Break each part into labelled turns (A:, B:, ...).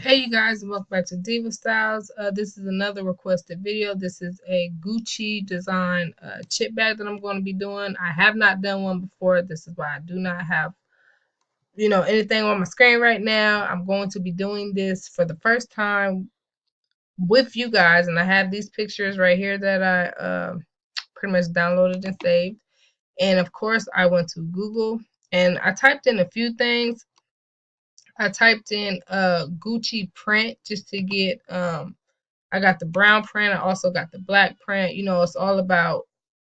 A: Hey you guys, and welcome back to Diva Styles. This is another requested video. This is a Gucci design chip bag that I'm going to be doing. I have not done one before. This is why I do not have, anything on my screen right now. I'm going to be doing this for the first time with you guys, and I have these pictures right here that I pretty much downloaded and saved. And of course, I went to Google and I typed in a few things. I typed in Gucci print just to get I got the brown print. I also got the black print. It's all about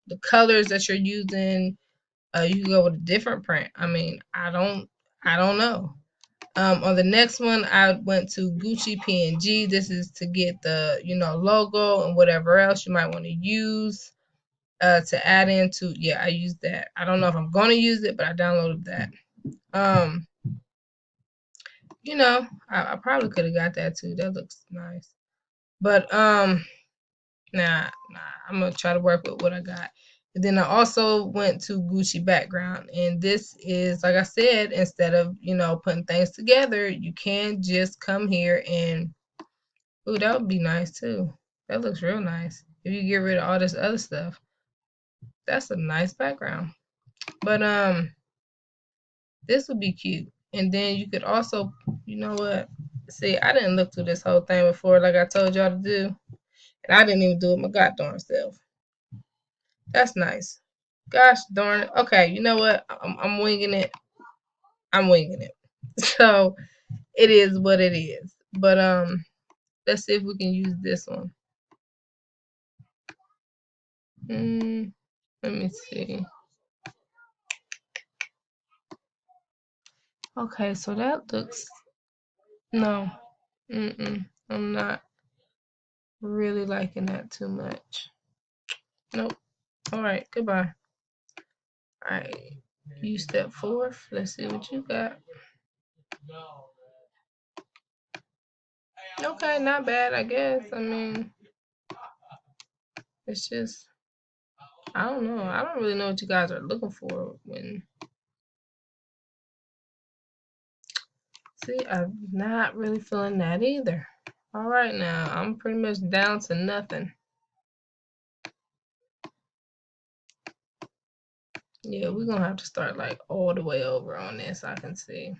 A: the colors that you're using. You can go with a different print. I don't know. On the next one, I went to Gucci PNG. This is to get the logo and whatever else you might want to use to add into. Yeah, I used that. I don't know if I'm gonna use it, but I downloaded that. Um, I probably could have got that too. That looks nice. But nah, I'm gonna try to work with what I got. And then I also went to Gucci background, and this is, like I said, instead of putting things together, you can just come here and ooh, that would be nice too. That looks real nice. If you get rid of all this other stuff, that's a nice background. But this would be cute. And then you could also, you know what? See, I didn't look through this whole thing before, like I told y'all to do, and I didn't even do it my goddamn self. That's nice. Gosh darn it. Okay, you know what? I'm winging it. I'm winging it. So it is what it is. But let's see if we can use this one. Let me see. Okay, so that looks no. I'm not really liking that too much. Nope. All right, goodbye. All right, you step forth. Let's see what you got. Okay, not bad, I guess. I mean, it's just, I don't know. I don't really know what you guys are looking for when. See, I'm not really feeling that either. All right, now I'm pretty much down to nothing. Yeah, we're gonna have to start like all the way over on this. I can see.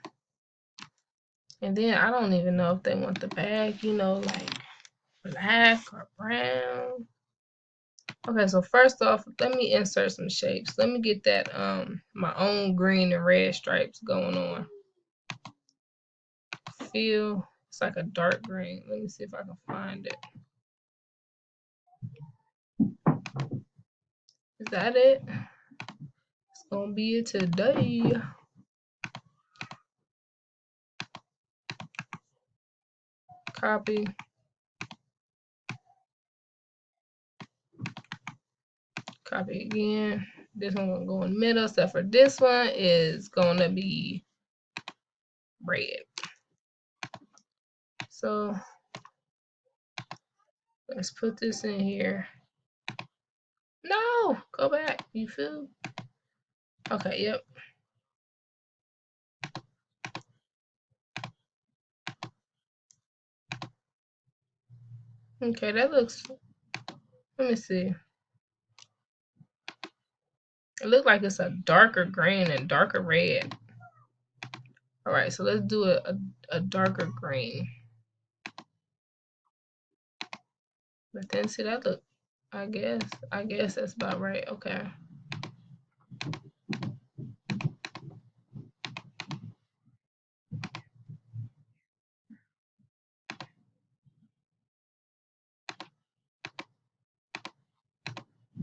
A: And then I don't even know if they want the bag, like black or brown. Okay, so first off, let me insert some shapes. Let me get that my own green and red stripes going on. Feel it's like a dark green. Let me see if I can find it. Is that it? It's gonna be it today. Copy. Copy again. This one gonna go in the middle, except for this one is gonna be red. So let's put this in here. No, go back. You feel? Okay, yep. Okay, that looks. Let me see. It looks like it's a darker green and darker red. All right, so let's do a darker green. But then see that look. I guess that's about right. Okay.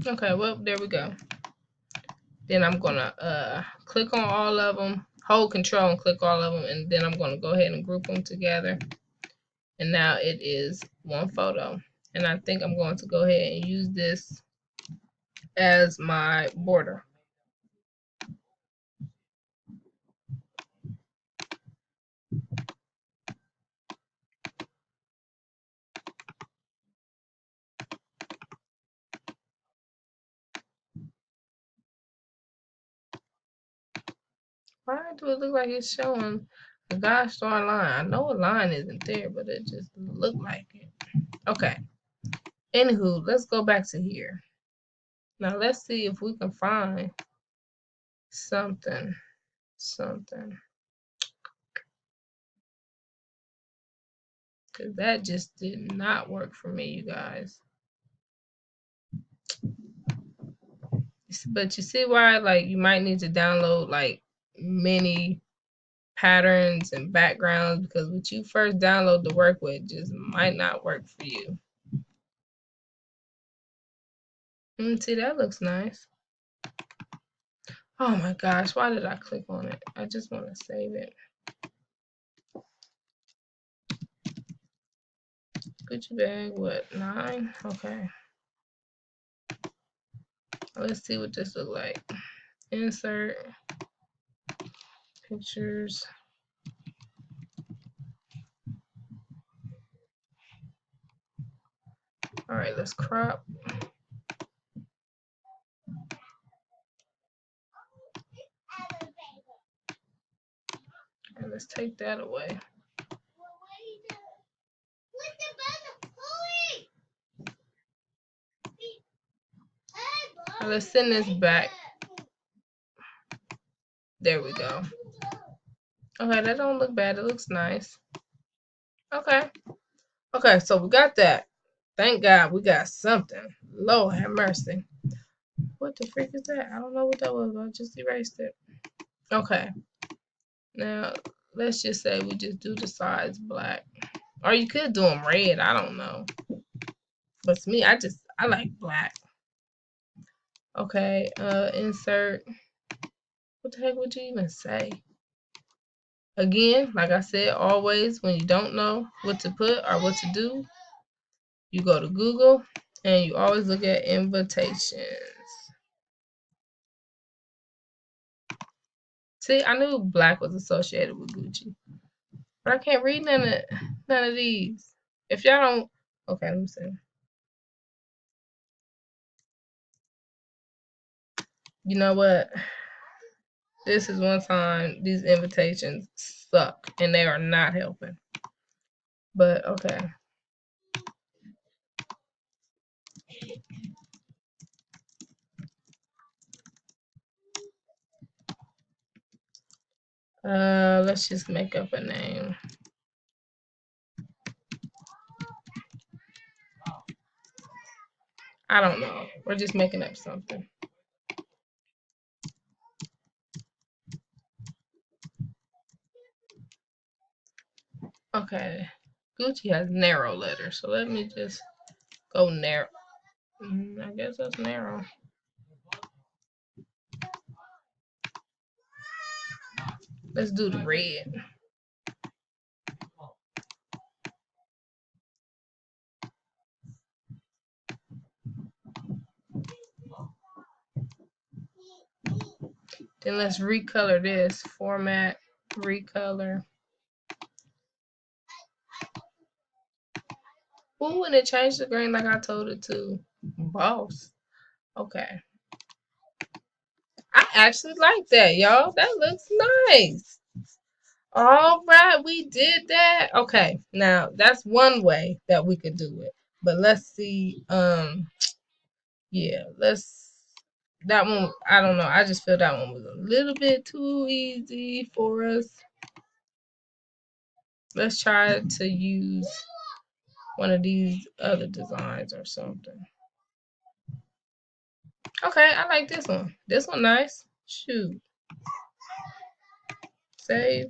A: Okay, well, there we go. Then I'm gonna click on all of them, hold control and click all of them, and then I'm gonna go ahead and group them together. And now it is one photo. And I think I'm going to go ahead and use this as my border. Why do it look like it's showing? The gosh darn line. I know a line isn't there, but it just looked like it. Okay. Anywho, let's go back to here. Now let's see if we can find something. Because that just did not work for me, you guys. But you see why, like, you might need to download, like, many patterns and backgrounds, because what you first download to work with just might not work for you. See, that looks nice. Oh my gosh, why did I click on it? I just want to save it. Gucci bag, what, 9? Okay. Let's see what this looks like. Insert pictures. All right, let's crop. And let's take that away. Now let's send this back. There we go. Okay, that don't look bad. It looks nice. Okay. Okay, so we got that. Thank God we got something. Lord have mercy. What the freak is that? I don't know what that was, but I just erased it. Okay. Now, let's just say we just do the sides black. Or you could do them red. I don't know. But to me, I like black. Okay, insert. What the heck would you even say? Again, like I said, always when you don't know what to put or what to do, you go to Google and you always look at invitations. See, I knew black was associated with Gucci, but I can't read none of these. If y'all don't, okay, let me see. You know what? This is one time these invitations suck and they are not helping. But okay. Let's just make up a name. I don't know. We're just making up something. Okay. Gucci has narrow letters, so let me just go narrow. I guess that's narrow. Let's do the red. Then let's recolor this. Format, recolor. Ooh, and it changed the green like I told it to. Boss. Okay. I actually like that, y'all. That looks nice. All right, we did that. Okay, now that's one way that we could do it. But let's see. Yeah, that one, I don't know. I just feel that one was a little bit too easy for us. Let's try to use one of these other designs or something. Okay, I like this one. This one nice. Shoot. Save.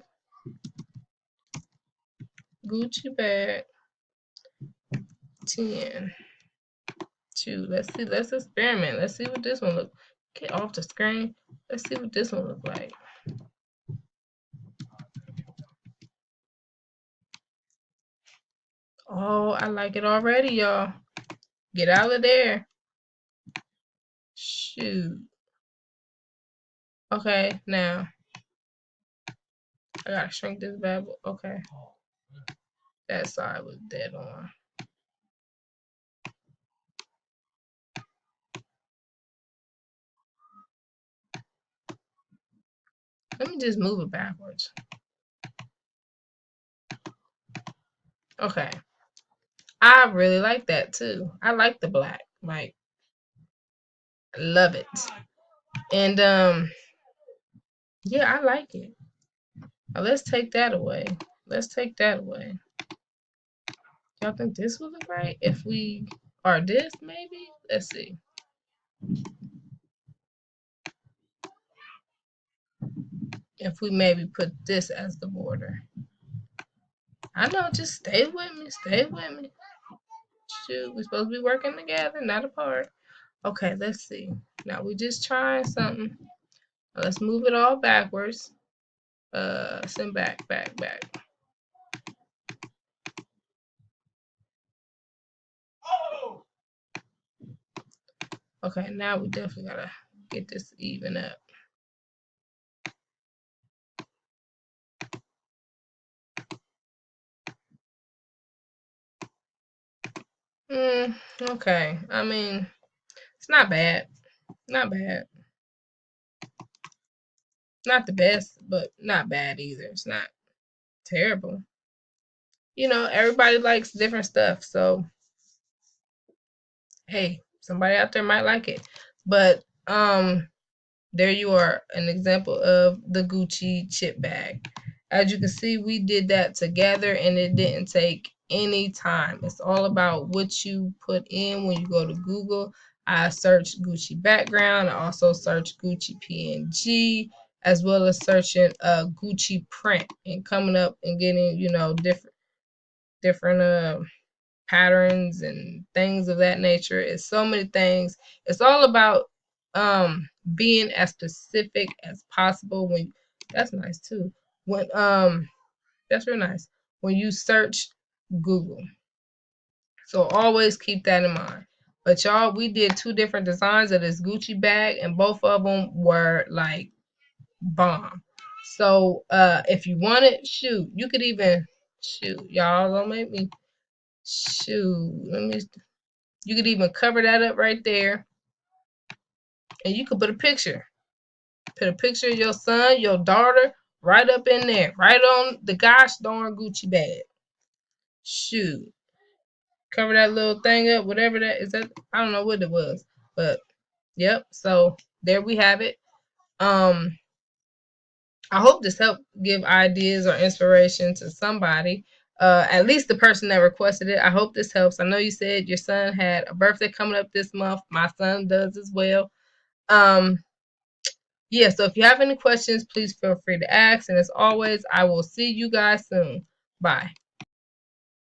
A: Gucci bag. 10. Shoot. Let's see. Let's experiment. Let's see what this one looks. Get off the screen. Let's see what this one looks like. Oh, I like it already, y'all. Get out of there. Shoot. Okay, now. I gotta shrink this bad boy. Okay. That side was dead on. Let me just move it backwards. Okay. I really like that too. I like the black. Like, love it. And yeah, I like it. Now, let's take that away. Let's take that away. Y'all think this would look right if we are this maybe? Let's see. If we maybe put this as the border. I know, just stay with me. Stay with me. Shoot, we're supposed to be working together, not apart. Okay, let's see. Now we just trying something. Let's move it all backwards. Send back. Okay, now we definitely gotta get this even up. Okay. I mean, it's not bad. Not bad. Not the best, but not bad either. It's not terrible. You know, everybody likes different stuff. So, hey, somebody out there might like it. But there you are, an example of the Gucci chip bag. As you can see, we did that together and it didn't take any time. It's all about what you put in when you go to Google. I searched Gucci background. I also searched Gucci PNG, as well as searching Gucci print and coming up and getting, you know, different patterns and things of that nature. It's so many things. It's all about being as specific as possible. When that's nice too. When that's real nice. When you search Google. So always keep that in mind. But y'all, we did 2 different designs of this Gucci bag and both of them were like bomb. So if you want it, shoot, you could even shoot, y'all don't make me shoot. Let me, you could even cover that up right there. And you could put a picture. Put a picture of your son, your daughter, right up in there. Right on the gosh darn Gucci bag. Shoot. Cover that little thing up, whatever that is. That I don't know what it was. But yep. So there we have it. I hope this helped give ideas or inspiration to somebody. At least the person that requested it. I hope this helps. I know you said your son had a birthday coming up this month. My son does as well. Yeah, so if you have any questions, please feel free to ask. And as always, I will see you guys soon. Bye.